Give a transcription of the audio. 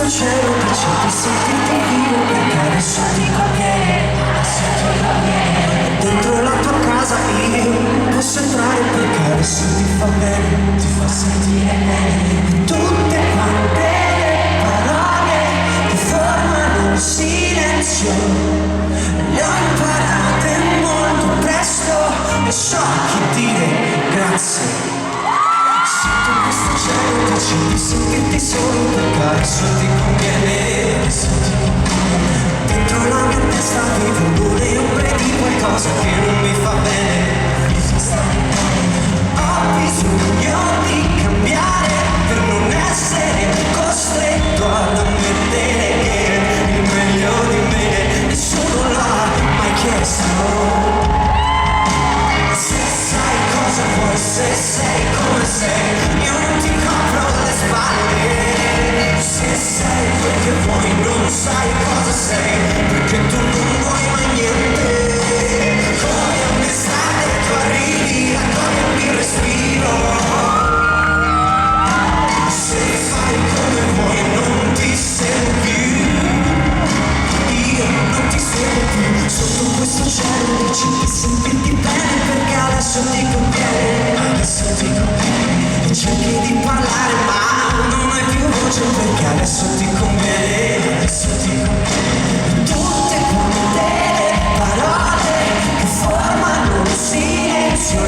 questo cielo che cerchi di sentirti vivo, perché adesso ti conviene, dentro la tua casa io posso entrare, perché adesso ti fa bene, ti fa sentire bene. Tutte quante le parole che formano un silenzio le ho imparate molto presto e so a chi dire grazie. Sento questo cielo che cerchi di sentirti solo, perché adesso ti conviene, dentro la mia testa vivo le ombre di qualcosa che non mi fa bene. Ho bisogno di cambiare per non essere costretto ad ammettere che il meglio di me nessuno l'ha mai chiesto. Se sai cosa vuoi, se sei come sei, io non ti copro le spalle. Se sei quel che vuoi, non sai cosa sei, perché tu non vuoi mai niente. Come un'estate tu arrivi a togliermi il respiro. Se fai come vuoi non ti seguo più, io non ti seguo più. Sotto questo cielo dici di sentirti bene, perché adesso ti conviene, adesso ti conviene. E cerchi di parlare ma non hai più voce, perché adesso ti conviene, adesso ti conviene. Tutte quante le parole che formano un silenzio